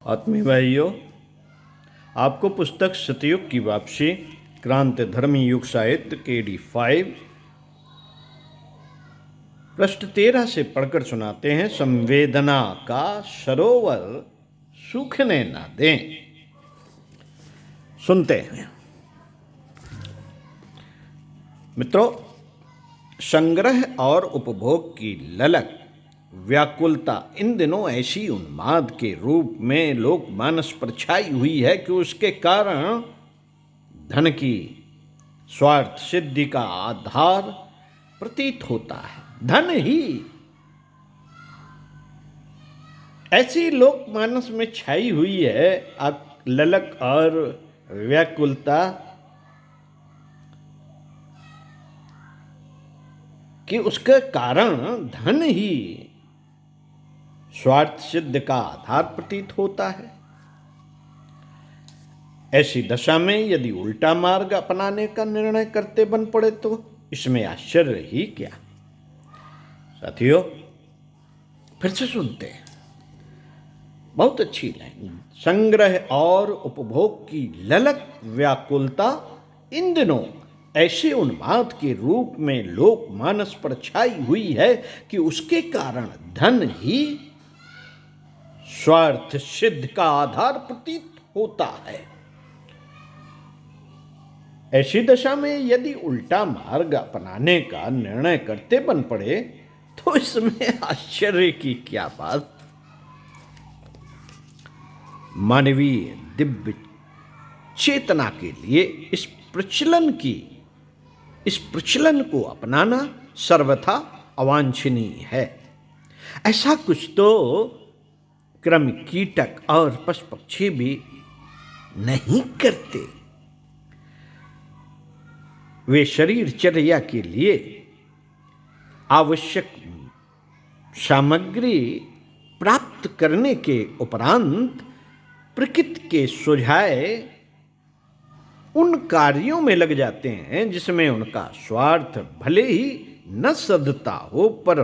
आत्मीय भाइयों, आपको पुस्तक सतयुग की वापसी क्रांति धर्मी युग साहित्य KD 5 पृष्ठ 13 से पढ़कर सुनाते हैं। संवेदना का सरोवर सूखने ना दें। सुनते हैं। मित्रों, संग्रह और उपभोग की ललक व्याकुलता इन दिनों ऐसी उन्माद के रूप में लोकमानस पर छाई हुई है कि उसके कारण धन की स्वार्थ सिद्धि का आधार प्रतीत होता है। धन ही ऐसी लोकमानस में छाई हुई है ललक और व्याकुलता कि उसके कारण धन ही स्वार्थ सिद्ध का आधार प्रतीत होता है। ऐसी दशा में यदि उल्टा मार्ग अपनाने का निर्णय करते बन पड़े तो इसमें आश्चर्य ही क्या। साथियों, फिर से सुनते हैं, बहुत अच्छी लाइन। संग्रह और उपभोग की ललक व्याकुलता इन दिनों ऐसे उन्माद के रूप में लोकमानस पर छाई हुई है कि उसके कारण धन ही स्वार्थ सिद्ध का आधार प्रतीत होता है। ऐसी दशा में यदि उल्टा मार्ग अपनाने का निर्णय करते बन पड़े तो इसमें आश्चर्य की क्या बात। मानवीय दिव्य चेतना के लिए इस प्रचलन को अपनाना सर्वथा अवांछनीय है। ऐसा कुछ तो कृमि कीटक और पशु पक्षी भी नहीं करते। वे शरीरचर्या के लिए आवश्यक सामग्री प्राप्त करने के उपरांत प्रकृति के सुझाए उन कार्यों में लग जाते हैं जिसमें उनका स्वार्थ भले ही न सदता हो, पर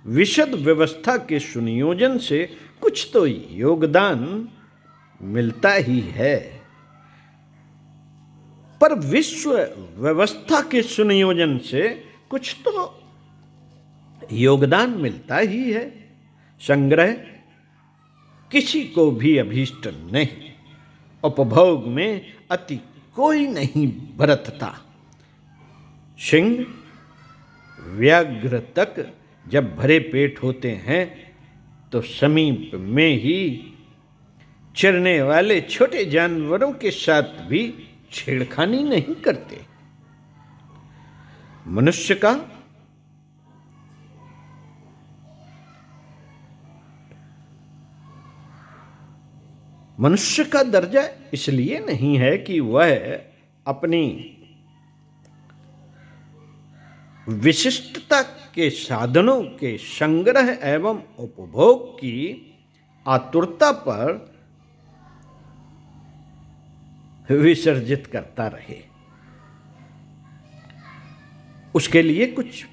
विशद व्यवस्था के सुनियोजन से कुछ तो योगदान मिलता ही है। पर विश्व व्यवस्था के सुनियोजन से कुछ तो योगदान मिलता ही है। संग्रह किसी को भी अभीष्ट नहीं, उपभोग में अति कोई नहीं बरतता। सिंह व्याघ्र तक जब भरे पेट होते हैं तो समीप में ही चरने वाले छोटे जानवरों के साथ भी छेड़खानी नहीं करते। मनुष्य का दर्जा इसलिए नहीं है कि वह अपनी विशिष्टता के साधनों के संग्रह एवं उपभोग की आतुरता पर विसर्जित करता रहे। उसके लिए कुछ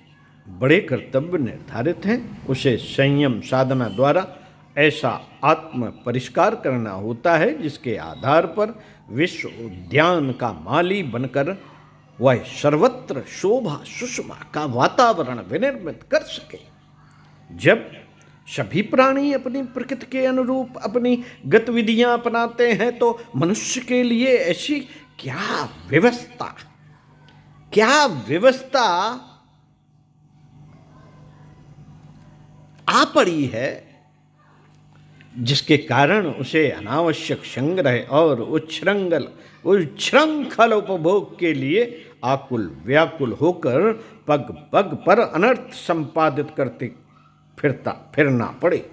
बड़े कर्तव्य निर्धारित हैं। उसे संयम साधना द्वारा ऐसा आत्म परिष्कार करना होता है जिसके आधार पर विश्व उद्यान का माली बनकर वह सर्वत्र शोभा सुषमा का वातावरण विनिर्मित कर सके। जब सभी प्राणी अपनी प्रकृति के अनुरूप अपनी गतिविधियां अपनाते हैं तो मनुष्य के लिए ऐसी क्या व्यवस्था आ पड़ी है जिसके कारण उसे अनावश्यक संग्रह और उच्छृंखल उपभोग के लिए आकुल व्याकुल होकर पग पग पर अनर्थ संपादित करते फिरना पड़े।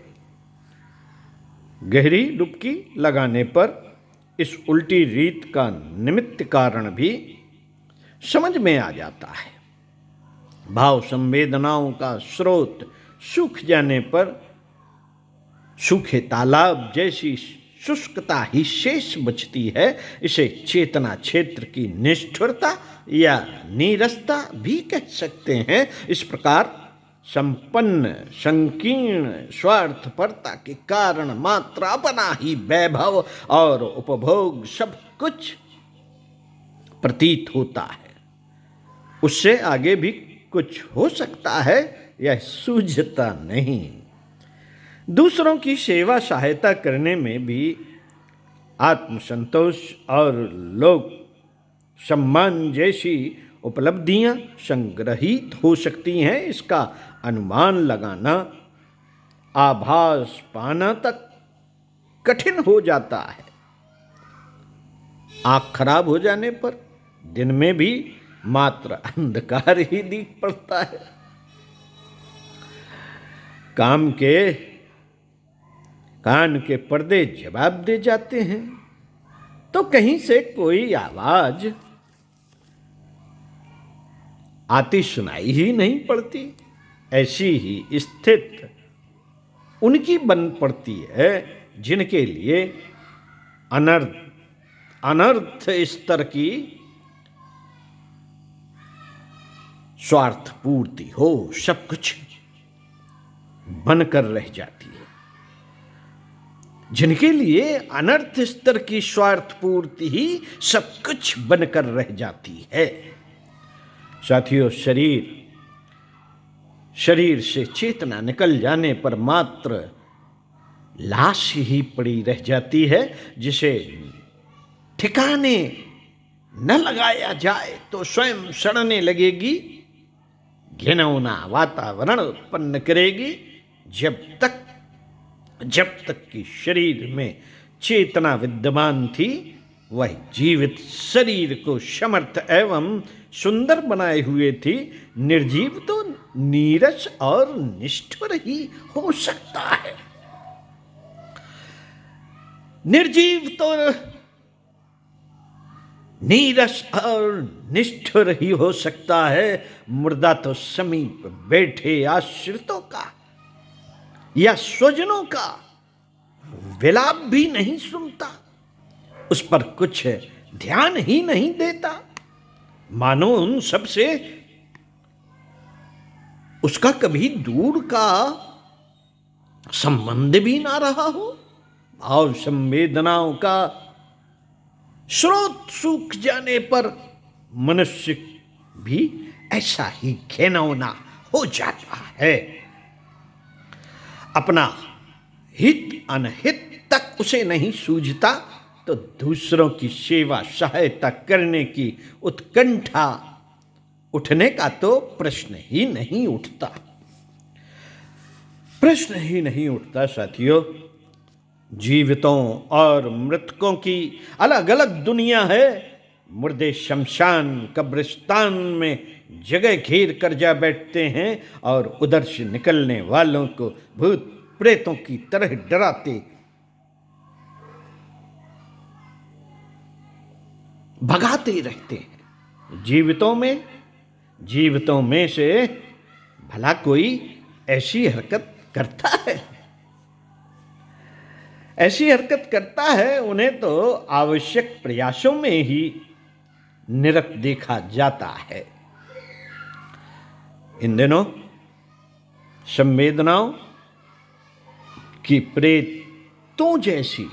गहरी डुबकी लगाने पर इस उल्टी रीत का निमित्त कारण भी समझ में आ जाता है। भाव संवेदनाओं का स्रोत सूख जाने पर सूखे तालाब जैसी शुष्कता ही शेष बचती है। इसे चेतना क्षेत्र की निष्ठुरता या नीरसता भी कह सकते हैं। इस प्रकार संपन्न संकीर्ण स्वार्थपरता के कारण मात्र अपना ही वैभव और उपभोग सब कुछ प्रतीत होता है। उससे आगे भी कुछ हो सकता है यह सूझता नहीं। दूसरों की सेवा सहायता करने में भी आत्मसंतोष और लोक सम्मान जैसी उपलब्धियां संग्रहित हो सकती हैं। इसका अनुमान लगाना, आभास पाना तक कठिन हो जाता है। आँख खराब हो जाने पर दिन में भी मात्र अंधकार ही दिख पड़ता है। कान के पर्दे जवाब दे जाते हैं तो कहीं से कोई आवाज आती सुनाई ही नहीं पड़ती। ऐसी ही स्थिति उनकी बन पड़ती है जिनके लिए अनर्थ स्तर की स्वार्थ पूर्ति हो सब कुछ बनकर रह जाती है। जिनके लिए अनर्थ स्तर की स्वार्थ पूर्ति ही सब कुछ बनकर रह जाती है। साथियों, शरीर से चेतना निकल जाने पर मात्र लाश ही पड़ी रह जाती है, जिसे ठिकाने न लगाया जाए तो स्वयं सड़ने लगेगी, घिनौना वातावरण उत्पन्न करेगी। जब तक कि शरीर में चेतना विद्यमान थी, वह जीवित शरीर को समर्थ एवं सुंदर बनाए हुए थी। निर्जीव तो नीरस और निष्ठुर ही हो सकता है। निर्जीव तो नीरस और निष्ठुर ही हो सकता है। मुर्दा तो समीप बैठे आश्रितों का या स्वजनों का विलाप भी नहीं सुनता, उस पर कुछ ध्यान ही नहीं देता, मानो उन सबसे उसका कभी दूर का संबंध भी ना रहा हो। भाव संवेदनाओं का स्रोत सूख जाने पर मनुष्य भी ऐसा ही घिनौना हो जाता है। अपना हित अनहित तक उसे नहीं सूझता, तो दूसरों की सेवा सहायता करने की उत्कंठा उठने का तो प्रश्न ही नहीं उठता। साथियों, जीवितों और मृतकों की अलग अलग दुनिया है। मुर्दे शमशान कब्रिस्तान में जगह घेर कर जा बैठते हैं और उधर से निकलने वालों को भूत प्रेतों की तरह डराते भगाते रहते हैं। जीवितों में से भला कोई ऐसी हरकत करता है? ऐसी हरकत करता है उन्हें तो आवश्यक प्रयासों में ही निरत देखा जाता है। इन दिनों संवेदनाओं की प्रेतों जैसी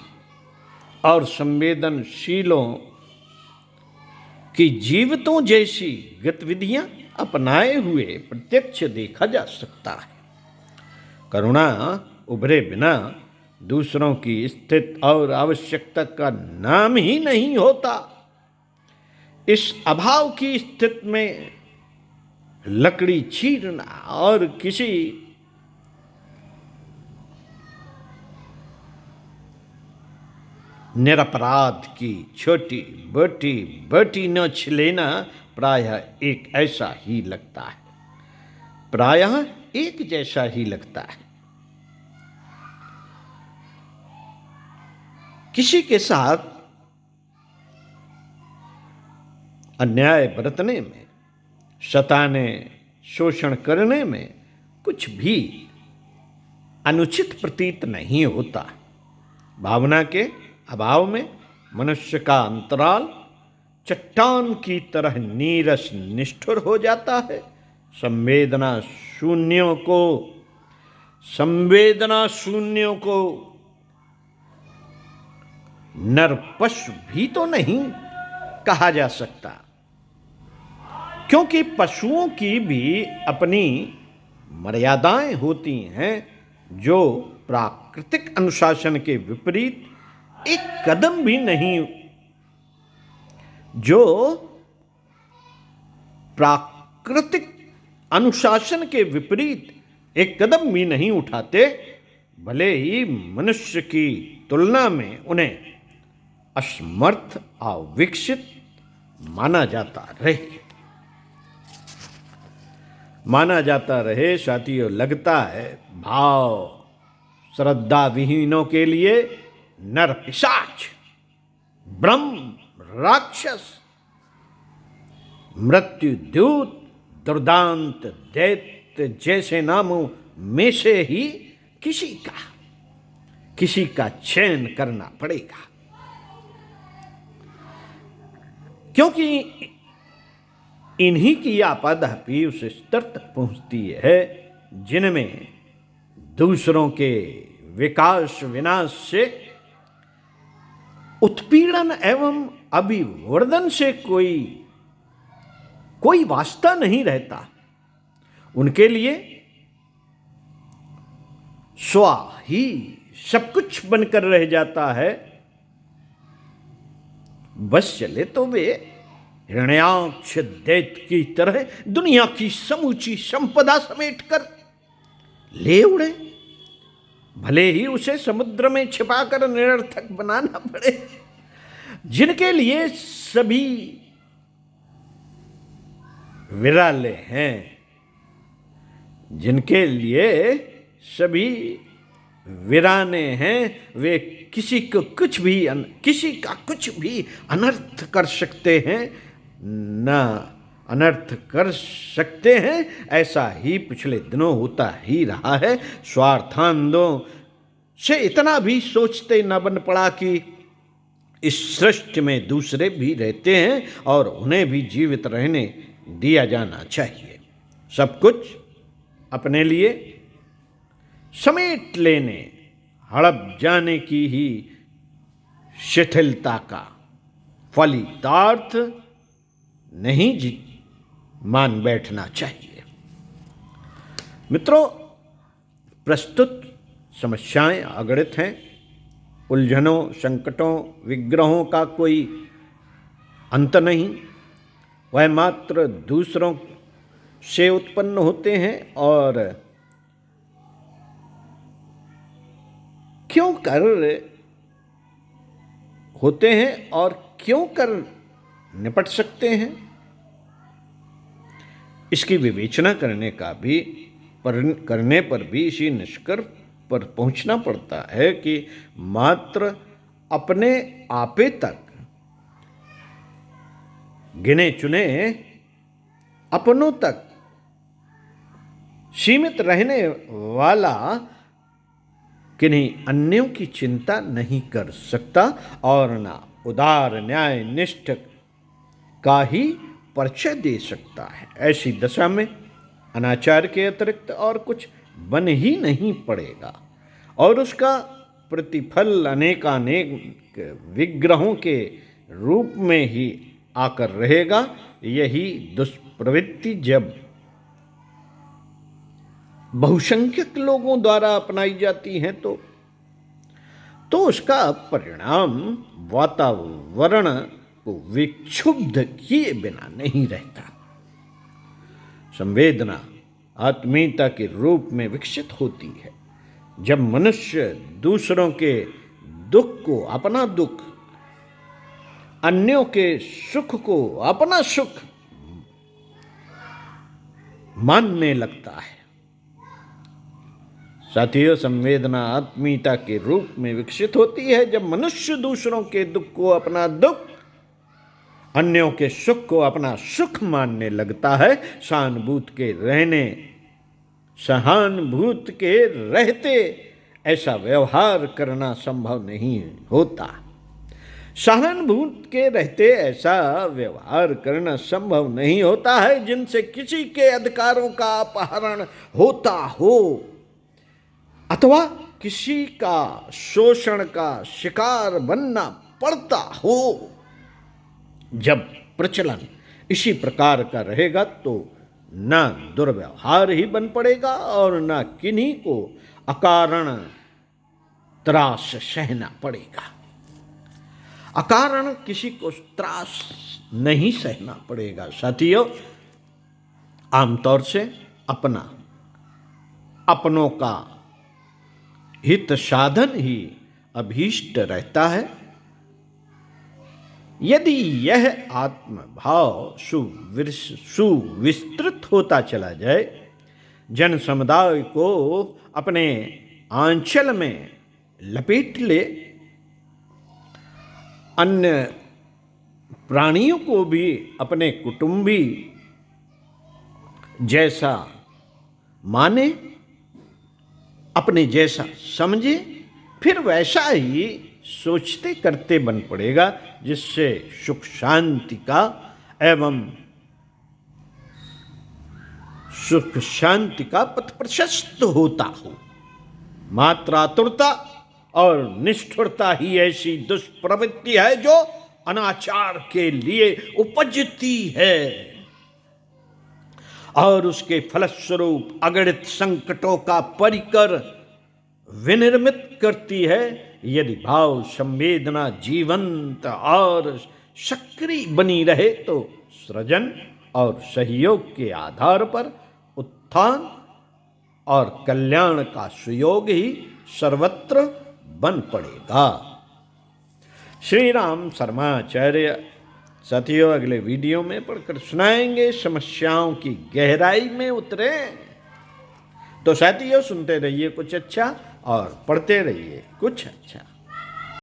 और संवेदनशीलों की जीवितों जैसी गतिविधियां अपनाए हुए प्रत्यक्ष देखा जा सकता है। करुणा उभरे बिना दूसरों की स्थिति और आवश्यकता का नाम ही नहीं होता। इस अभाव की स्थिति में लकड़ी चीरना और किसी निरपराध की छोटी बोटी नोच लेना प्रायः एक जैसा ही लगता है। किसी के साथ अन्याय बरतने में, सताने, शोषण करने में कुछ भी अनुचित प्रतीत नहीं होता। भावना के अभाव में मनुष्य का अंतराल चट्टान की तरह नीरस निष्ठुर हो जाता है। संवेदना शून्यों को नर पशु भी तो नहीं कहा जा सकता, क्योंकि पशुओं की भी अपनी मर्यादाएं होती हैं जो प्राकृतिक अनुशासन के विपरीत एक कदम भी नहीं उठाते, भले ही मनुष्य की तुलना में उन्हें असमर्थ अविकसित माना जाता रहे। साथियों, लगता है भाव श्रद्धा विहीनों के लिए नर पिशाच, ब्रह्म राक्षस, मृत्यु दूत, दुर्दांत दैत्य जैसे नामों में से ही किसी का चयन करना पड़ेगा, क्योंकि इन्हीं की आपाधापी उस स्तर तक पहुंचती है जिनमें दूसरों के विकास विनाश से, उत्पीड़न एवं अभिवर्धन से कोई वास्ता नहीं रहता। उनके लिए स्व ही सब कुछ बनकर रह जाता है। बस चले तो वे हिरण्याक्ष दैत्य की तरह दुनिया की समूची संपदा समेटकर ले उड़े, भले ही उसे समुद्र में छिपाकर निरर्थक बनाना पड़े। जिनके लिए सभी विराले हैं, जिनके लिए सभी वीराने हैं, वे किसी का कुछ भी अनर्थ कर सकते हैं, न अनर्थ कर सकते हैं। ऐसा ही पिछले दिनों होता ही रहा है। स्वार्थांधों से इतना भी सोचते न बन पड़ा कि इस सृष्टि में दूसरे भी रहते हैं और उन्हें भी जीवित रहने दिया जाना चाहिए। सब कुछ अपने लिए समेट लेने, हड़प जाने की ही शिथिलता का फलितार्थ नहीं मान बैठना चाहिए। मित्रों, प्रस्तुत समस्याएं अगणित हैं। उलझनों, संकटों, विग्रहों का कोई अंत नहीं। वह मात्र दूसरों से उत्पन्न होते हैं और क्यों कर निपट सकते हैं, इसकी विवेचना करने पर भी इसी निष्कर्ष पर पहुंचना पड़ता है कि मात्र अपने आपे तक गिने चुने अपनों तक सीमित रहने वाला किन्हीं अन्यों की चिंता नहीं कर सकता और न उदार न्याय निष्ठ का ही परिचय दे सकता है। ऐसी दशा में अनाचार के अतिरिक्त और कुछ बन ही नहीं पड़ेगा और उसका प्रतिफल अनेकानेक विग्रहों के रूप में ही आकर रहेगा। यही दुष्प्रवृत्ति जब बहुसंख्यक लोगों द्वारा अपनाई जाती है तो उसका परिणाम वातावरण को विक्षुब्ध किए बिना नहीं रहता। संवेदना आत्मीयता के रूप में विकसित होती है जब मनुष्य दूसरों के दुख को अपना दुख, अन्यों के सुख को अपना सुख मानने लगता है। साथियों, संवेदना आत्मीयता के रूप में विकसित होती है जब मनुष्य दूसरों के दुख को अपना दुख, अन्यों के सुख को अपना सुख मानने लगता है। सहानुभूत के रहते ऐसा व्यवहार करना संभव नहीं होता। सहानुभूति के रहते ऐसा व्यवहार करना संभव नहीं होता है जिनसे किसी के अधिकारों का अपहरण होता हो अथवा किसी का शोषण का शिकार बनना पड़ता हो। जब प्रचलन इसी प्रकार का रहेगा तो न दुर्व्यवहार ही बन पड़ेगा और न किन्हीं को अकारण त्रास सहना पड़ेगा। अकारण किसी को त्रास नहीं सहना पड़ेगा। साथियों, आमतौर से अपनों का हित साधन ही अभीष्ट रहता है। यदि यह आत्मभाव सुविस्तृत होता चला जाए, जन समुदाय को अपने आंचल में लपेट ले, अन्य प्राणियों को भी अपने कुटुंबी जैसा माने, अपने जैसा समझे, फिर वैसा ही सोचते करते बन पड़ेगा, जिससे सुख शांति का पथ प्रशस्त होता हो। मात्र आतुरता और निष्ठुरता ही ऐसी दुष्प्रवृत्ति है जो अनाचार के लिए उपजती है और उसके फलस्वरूप अगणित संकटों का परिकर विनिर्मित करती है। यदि भाव संवेदना जीवंत और सक्रिय बनी रहे तो सृजन और सहयोग के आधार पर उत्थान और कल्याण का सुयोग ही सर्वत्र बन पड़ेगा। श्री राम शर्माचार्य। साथियों, अगले वीडियो में पढ़कर सुनाएंगे, समस्याओं की गहराई में उतरे। तो साथियों, सुनते रहिए कुछ अच्छा और पढ़ते रहिए कुछ अच्छा।